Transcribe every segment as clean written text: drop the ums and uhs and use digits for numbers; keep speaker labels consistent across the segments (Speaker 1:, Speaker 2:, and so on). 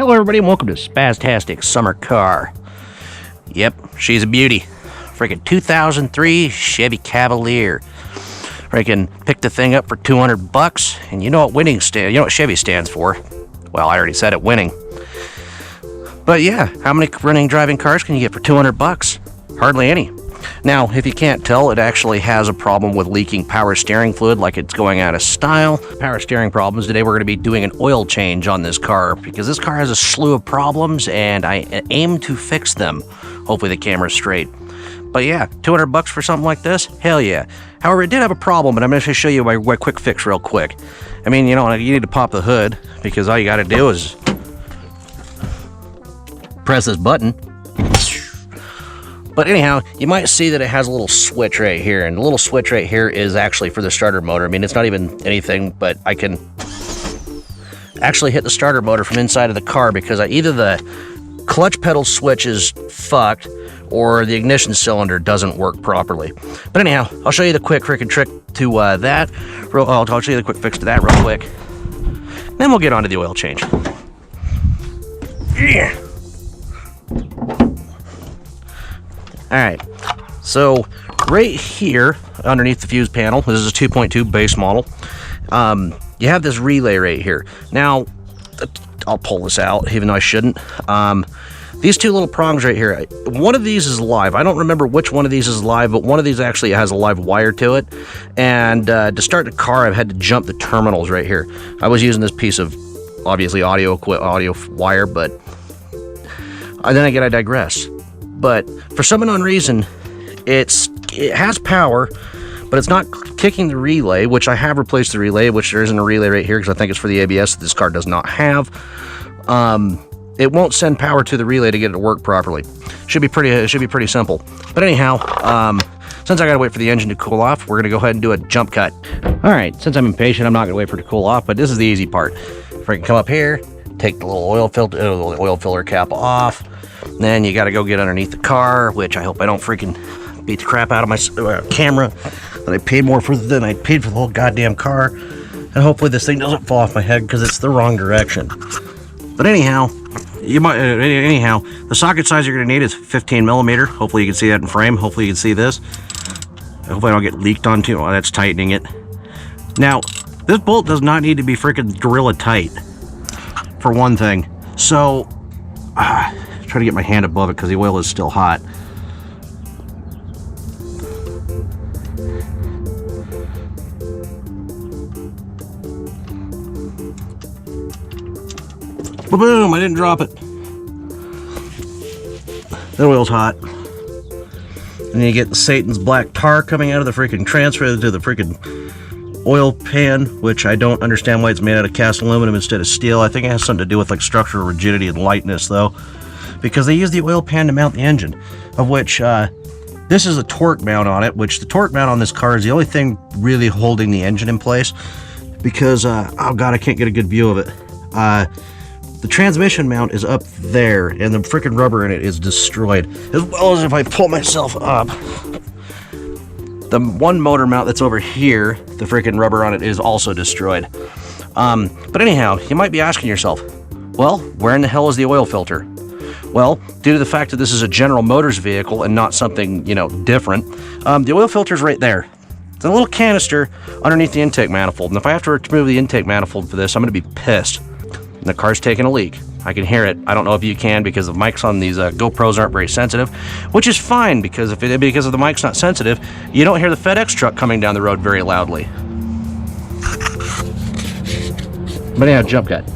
Speaker 1: Hello everybody and welcome to Spaztastic Summer Car. Yep, she's a beauty. Freaking 2003 Chevy Cavalier. Freaking picked the thing up for $200 and you know what Chevy stands for. Well, I already said it, winning. But yeah, how many running driving cars can you get for $200? Hardly any. Now, if you can't tell, it actually has a problem with leaking power steering fluid, like it's going out of style. Power steering problems. Today we're going to be doing an oil change on this car because this car has a slew of problems and I aim to fix them. Hopefully the camera's straight. But yeah, $200 for something like this? Hell yeah. However, it did have a problem, but I'm going to show you my quick fix real quick. I mean, you need to pop the hood because all you got to do is press this button. But anyhow, you might see that it has a little switch right here, and the little switch right here is actually for the starter motor. I mean, it's not even anything, but I can actually hit the starter motor from inside of the car because either the clutch pedal switch is fucked or the ignition cylinder doesn't work properly. But anyhow, I'll show you the quick freaking trick to that. I'll show you the quick fix to that real quick. Then we'll get on to the oil change. Yeah. Alright, so right here underneath the fuse panel, this is a 2.2 base model, you have this relay right here. Now, I'll pull this out, even though I shouldn't. These two little prongs right here, one of these is live. I don't remember which one of these is live, but one of these actually has a live wire to it. And to start the car, I've had to jump the terminals right here. I was using this piece of, obviously, audio wire, but then again, I digress. But for some unknown reason, it has power, but it's not kicking the relay, which I have replaced the relay, which there isn't a relay right here because I think it's for the ABS that this car does not have. It won't send power to the relay to get it to work properly. It should be pretty simple. But anyhow, since I gotta wait for the engine to cool off, we're gonna go ahead and do a jump cut. All right, since I'm impatient, I'm not gonna wait for it to cool off, but this is the easy part. If I can come up here, take the little oil filler cap off. Then you got to go get underneath the car, which I hope I don't freaking beat the crap out of my camera that I paid more for than I paid for the whole goddamn car. And hopefully this thing doesn't fall off my head because it's the wrong direction. But anyhow, the socket size you're going to need is 15 millimeter. Hopefully you can see that in frame. Hopefully you can see this. Hopefully I don't get leaked onto. Oh, that's tightening it. Now, this bolt does not need to be freaking gorilla tight, for one thing. So, try to get my hand above it because the oil is still hot. Boom! I didn't drop it. The oil's hot. And you get Satan's black tar coming out of the freaking transfer to the freaking oil pan, which I don't understand why it's made out of cast aluminum instead of steel. I think it has something to do with like structural rigidity and lightness though, because they use the oil pan to mount the engine, of which this is a torque mount on it, which the torque mount on this car is the only thing really holding the engine in place because oh god, I can't get a good view of it. The transmission mount is up there and the freaking rubber in it is destroyed, as well as if I pull myself up, the one motor mount that's over here, the freaking rubber on it is also destroyed. But anyhow, you might be asking yourself, well, where in the hell is the oil filter? Well, due to the fact that this is a General Motors vehicle and not something, different, the oil filter's right there. It's a little canister underneath the intake manifold, and if I have to remove the intake manifold for this, I'm going to be pissed. And the car's taking a leak. I can hear it. I don't know if you can because the mics on these GoPros aren't very sensitive, which is fine because if the mic's not sensitive, you don't hear the FedEx truck coming down the road very loudly. But anyhow, jump cut.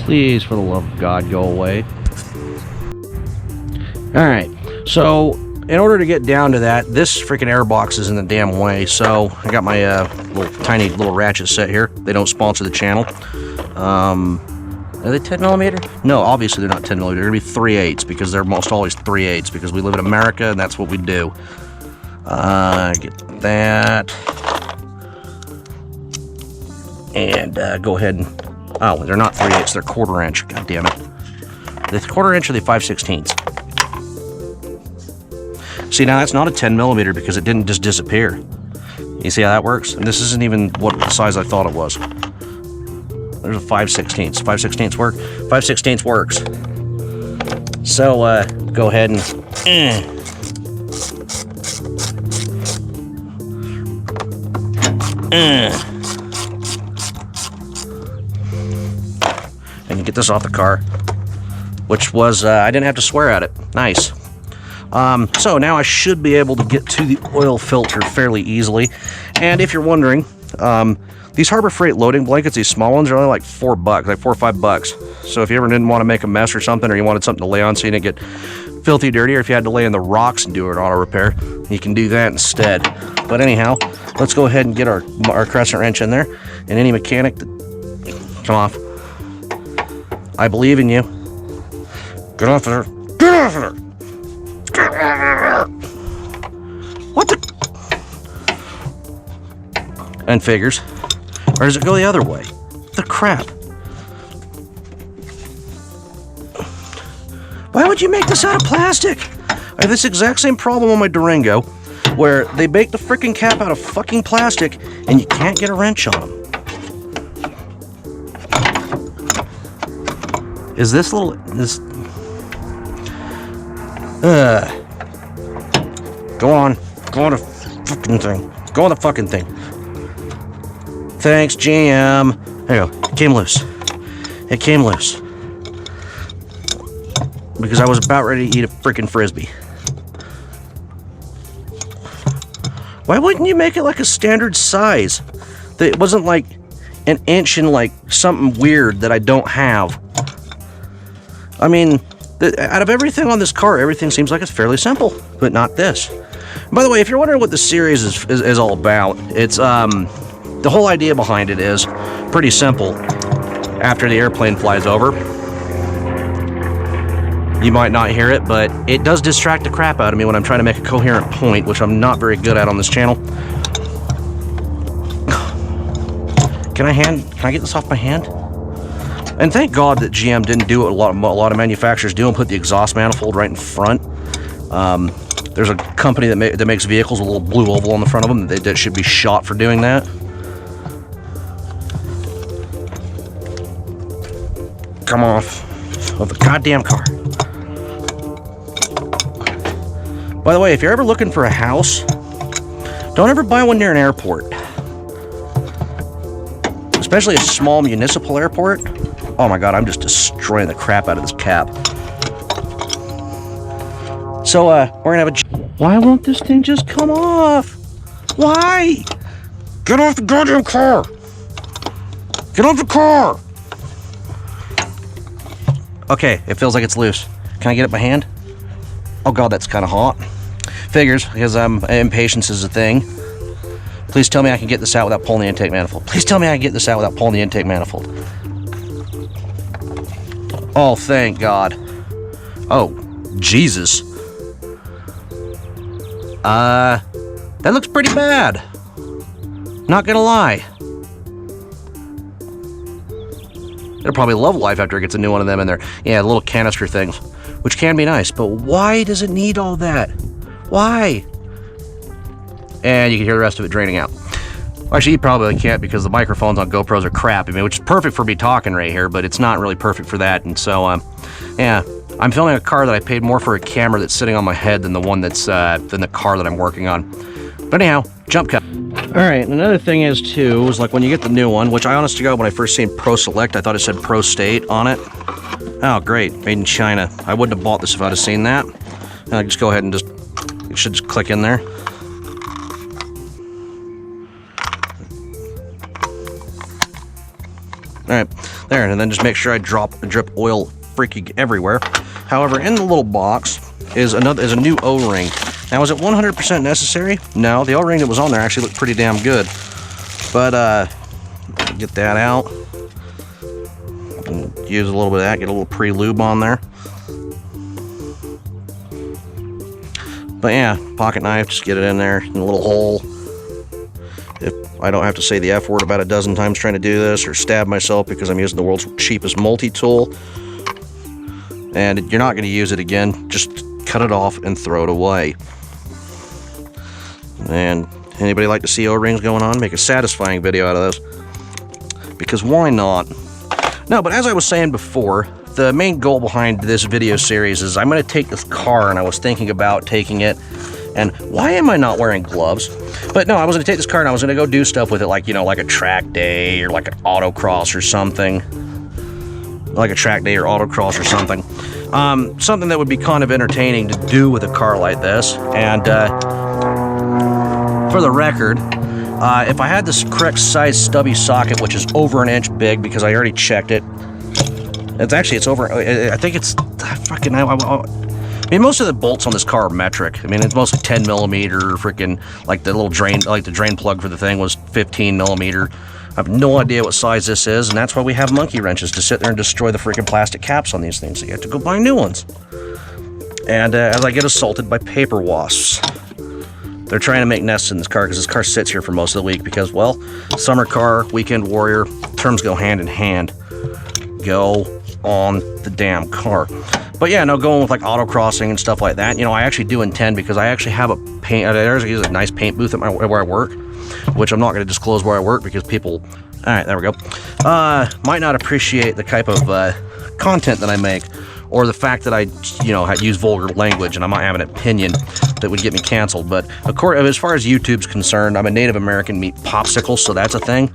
Speaker 1: Please, for the love of God, go away. Alright, so in order to get down to that, this freaking air box is in the damn way, so I got my tiny little ratchet set here. They don't sponsor the channel. Are they 10 millimeter? No, obviously they're not 10 millimeter. They're going to be 3/8 because they're most always 3/8 because we live in America and that's what we do. Get that. And go ahead and... Oh, they're not 3/8, they're 1/4 inch. God damn it. The 1/4 inch or the 5/16. See, now that's not a 10 millimeter because it didn't just disappear. You see how that works? And this isn't even what the size I thought it was. there's a 5/16. 5/16 work? 5/16 works. So, go ahead and... and you get this off the car, which was, I didn't have to swear at it. Nice. So now I should be able to get to the oil filter fairly easily. And if you're wondering, these Harbor Freight loading blankets, these small ones, are only like $4, like $4 or $5. So if you ever didn't want to make a mess or something, or you wanted something to lay on so you didn't get filthy dirty, or if you had to lay in the rocks and do an auto repair, you can do that instead. But anyhow, let's go ahead and get our crescent wrench in there. And any mechanic that... Come off. I believe in you. Get off of there. Get off of there. What the? And figures. Or does it go the other way? The crap. Why would you make this out of plastic? I have this exact same problem on my Durango, where they make the freaking cap out of fucking plastic and you can't get a wrench on them. Is this little... this... Go on the fucking thing. Go on the fucking thing. Thanks, GM. There you go. It came loose. It came loose. Because I was about ready to eat a freaking Frisbee. Why wouldn't you make it like a standard size? That it wasn't like an inch and like something weird that I don't have. I mean, out of everything on this car, everything seems like it's fairly simple, but not this. By the way, if you're wondering what the series is all about, it's the whole idea behind it is pretty simple. After the airplane flies over, you might not hear it, but it does distract the crap out of me when I'm trying to make a coherent point, which I'm not very good at on this channel. Can I get this off my hand? And thank God that GM didn't do what a lot of manufacturers do and put the exhaust manifold right in front. There's a company that makes vehicles with a little blue oval on the front of them that should be shot for doing that. Come off of the goddamn car. By the way, if you're ever looking for a house, don't ever buy one near an airport. Especially a small municipal airport. Oh my God, I'm just destroying the crap out of this cap. So, we're gonna have a... Why won't this thing just come off? Why? Get off the goddamn car! Get off the car! Okay, it feels like it's loose. Can I get it by hand? Oh God, that's kind of hot. Figures, because impatience is a thing. Please tell me I can get this out without pulling the intake manifold. Please tell me I can get this out without pulling the intake manifold. Oh, thank God. Oh, Jesus. That looks pretty bad. Not gonna lie. It'll probably love life after it gets a new one of them in there. Yeah, the little canister things, which can be nice, but why does it need all that? Why? And you can hear the rest of it draining out. Actually, you probably can't because the microphones on GoPros are crap. I mean, which is perfect for me talking right here, but it's not really perfect for that. And so, yeah, I'm filming a car that I paid more for a camera that's sitting on my head than the one that's than the car that I'm working on. But anyhow, jump cut. All right, and another thing is too, is like when you get the new one, which I honestly got when I first seen Pro Select, I thought it said Pro State on it. Oh, great, made in China. I wouldn't have bought this if I'd have seen that. And I just go ahead and it should just click in there. All right, there, and then just make sure I drip oil freaking everywhere. However, in the little box is a new O-ring. Now, is it 100% necessary? No, the O-ring that was on there actually looked pretty damn good. But, get that out. And use a little bit of that, get a little pre-lube on there. But yeah, pocket knife, just get it in there, in a little hole. If I don't have to say the F word about a dozen times trying to do this, or stab myself because I'm using the world's cheapest multi-tool. And you're not going to use it again, just cut it off and throw it away. And anybody like to see O-rings going on? Make a satisfying video out of those. Because why not? No, but as I was saying before, the main goal behind this video series is I'm going to take this car, and I was thinking about taking it, and why am I not wearing gloves? But no, I was going to take this car and I was going to go do stuff with it, like, you know, like a track day or like an autocross or something. Like a track day or autocross or something. Something that would be kind of entertaining to do with a car like this. And for the record, if I had this correct size stubby socket, which is over an inch big because I already checked it. It's over, I think it's fucking, I mean, most of the bolts on this car are metric. I mean, it's mostly 10 millimeter, freaking, like the little drain, like the drain plug for the thing was 15 millimeter. I have no idea what size this is, and that's why we have monkey wrenches, to sit there and destroy the freaking plastic caps on these things. So you have to go buy new ones. And as I get assaulted by paper wasps. They're trying to make nests in this car because this car sits here for most of the week because, well, summer car, weekend warrior, terms go hand in hand. Go on the damn car. But yeah, no, going with like autocrossing and stuff like that, you know, I actually do intend, because I actually have a paint, there's a nice paint booth at where I work, which I'm not going to disclose where I work because people, all right, there we go, might not appreciate the type of content that I make, or the fact that I, you know, use vulgar language, and I might have an opinion that would get me canceled. But as far as YouTube's concerned, I'm a Native American meat popsicle, so that's a thing.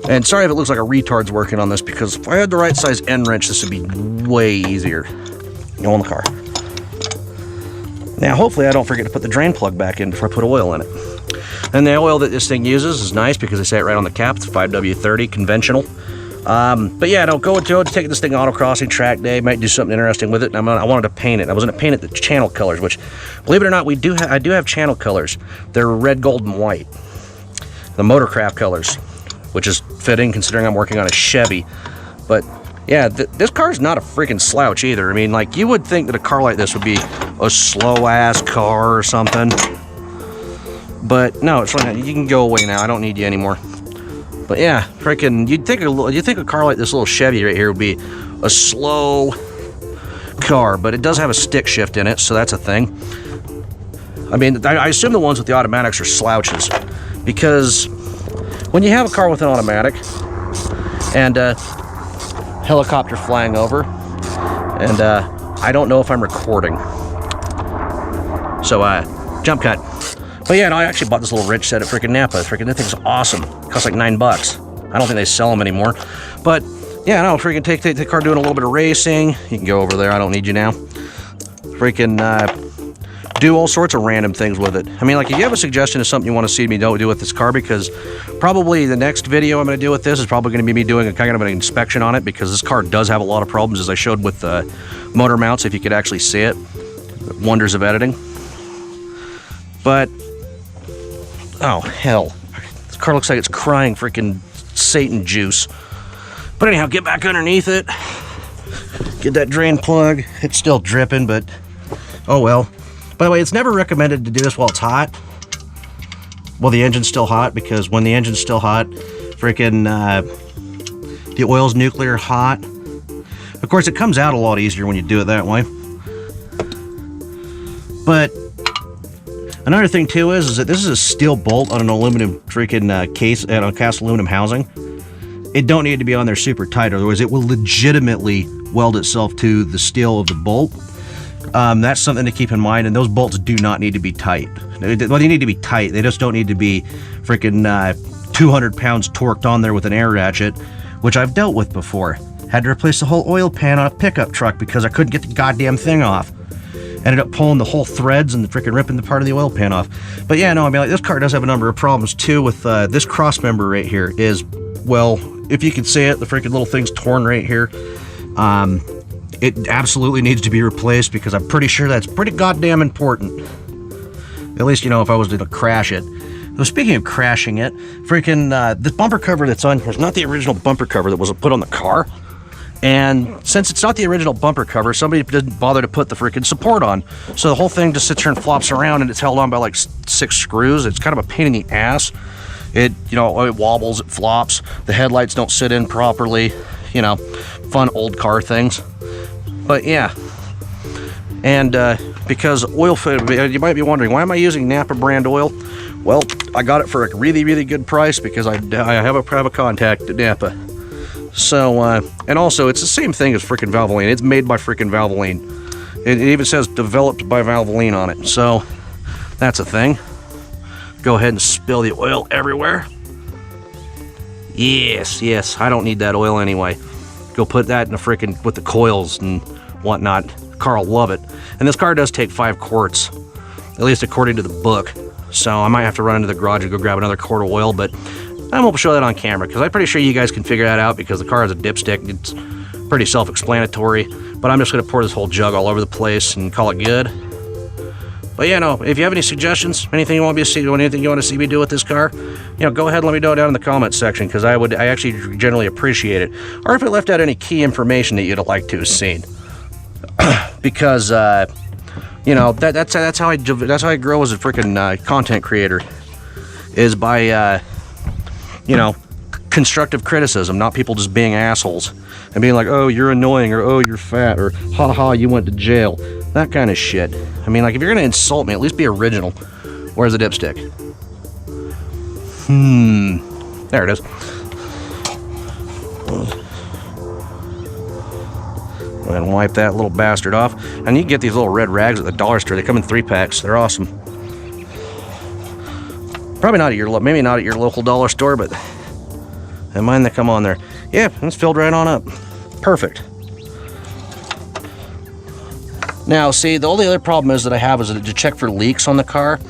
Speaker 1: And sorry if it looks like a retard's working on this, because if I had the right size end wrench, this would be way easier. Go in the car. Now, hopefully I don't forget to put the drain plug back in before I put oil in it. And the oil that this thing uses is nice because they say it right on the cap. It's 5W30 conventional. But yeah, don't go to take this thing autocrossing, track day, might do something interesting with it. And I wanted to paint it. I was going to paint it the channel colors, which, believe it or not, I do have channel colors. They're red, gold, and white. The Motorcraft colors, which is fitting considering I'm working on a Chevy. But yeah, this car's not a freaking slouch either. I mean, like, you would think that a car like this would be a slow-ass car or something. But no, it's like, you can go away now. I don't need you anymore. But yeah, freaking, you'd think a car like this little Chevy right here would be a slow car, but it does have a stick shift in it, so that's a thing. I mean, I assume the ones with the automatics are slouches, because when you have a car with an automatic and a helicopter flying over, and I don't know if I'm recording, so jump cut. But yeah, no, I actually bought this little wrench set at freaking Napa. Freaking, that thing's awesome. It costs like $9. I don't think they sell them anymore. But yeah, no, freaking take the car doing a little bit of racing. You can go over there. I don't need you now. Freaking do all sorts of random things with it. I mean, like, if you have a suggestion of something you want to see me do with this car, because probably the next video I'm going to do with this is probably going to be me doing a kind of an inspection on it, because this car does have a lot of problems, as I showed with the motor mounts, if you could actually see it. Wonders of editing. But oh, hell. This car looks like it's crying freaking Satan juice. But anyhow, get back underneath it. Get that drain plug. It's still dripping, but oh well. By the way, it's never recommended to do this while it's hot. Well, the engine's still hot, because when the engine's still hot, freaking the oil's nuclear hot. Of course, it comes out a lot easier when you do it that way. But another thing too is that this is a steel bolt on an aluminum freaking case, and a cast aluminum housing. It don't need to be on there super tight, otherwise it will legitimately weld itself to the steel of the bolt. That's something to keep in mind, and those bolts do not need to be tight. Well, they need to be tight. They just don't need to be freaking 200 pounds torqued on there with an air ratchet, which I've dealt with before. Had to replace the whole oil pan on a pickup truck because I couldn't get the goddamn thing off. Ended up pulling the whole threads and freaking ripping the part of the oil pan off. But yeah, no, I mean, like, this car does have a number of problems too with this cross member right here is, well, if you can see it, the freaking little thing's torn right here. It absolutely needs to be replaced, because I'm pretty sure that's pretty goddamn important. At least, you know, if I was to crash it. So speaking of crashing it, freaking this bumper cover that's on here is not the original bumper cover that was put on the car. And since it's not the original bumper cover, somebody didn't bother to put the freaking support on. So the whole thing just sits here and flops around, and it's held on by like 6 screws. It's kind of a pain in the ass. It, you know, it wobbles, it flops. The headlights don't sit in properly. You know, fun old car things. But yeah. And because oil, you might be wondering, why am I using Napa brand oil? Well, I got it for a really, really good price, because I have a contact at Napa. So, and also, it's the same thing as freaking Valvoline. It's made by freaking Valvoline. It even says developed by Valvoline on it. So, that's a thing. Go ahead and spill the oil everywhere. Yes, I don't need that oil anyway. Go put that in the freaking, with the coils and whatnot. Car will love it. And this car does take 5 quarts, at least according to the book. So I might have to run into the garage and go grab another quart of oil, but I won't show that on camera because I'm pretty sure you guys can figure that out because the car has a dipstick. It's pretty self-explanatory, but I'm just going to pour this whole jug all over the place and call it good. But yeah, no, if you have any suggestions, anything you want me to see, anything you want to see me do with this car, go ahead and let me know down in the comments section because I actually generally appreciate it. Or if it left out any key information that you'd like to have seen. Because that's how I grow as a freaking content creator, is by constructive criticism, not people just being assholes and being like, oh, you're annoying, or oh, you're fat, or haha, you went to jail, that kind of shit. I mean, like, if you're gonna insult me, at least be original. Where's the dipstick? There it is. Go ahead and wipe that little bastard off. And you can get these little red rags at the dollar store. They come in 3-packs. They're awesome. Probably not at your, maybe not at your local dollar store, but and mine that come on there. Yeah, it's filled right on up. Perfect. Now, see, the only other problem is that I have is that to check for leaks on the car.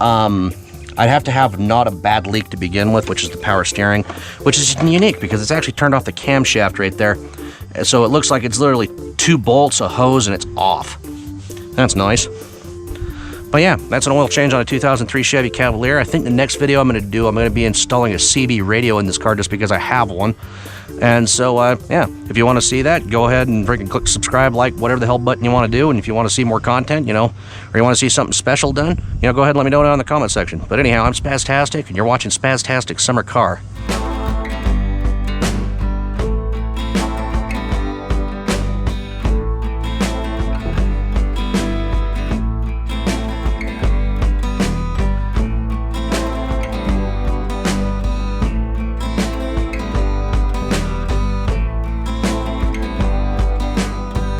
Speaker 1: I'd have to have not a bad leak to begin with, which is the power steering, which is unique because it's actually turned off the camshaft right there. So it looks like it's literally 2 bolts, a hose, and it's off. That's nice. But yeah, that's an oil change on a 2003 Chevy Cavalier. I think the next video I'm going to be installing a CB radio in this car just because I have one. And so, yeah, if you want to see that, go ahead and freaking click subscribe, like, whatever the hell button you want to do. And if you want to see more content, or you want to see something special done, go ahead and let me know down in the comment section. But anyhow, I'm Spaztastic, and you're watching Spaztastic Summer Car.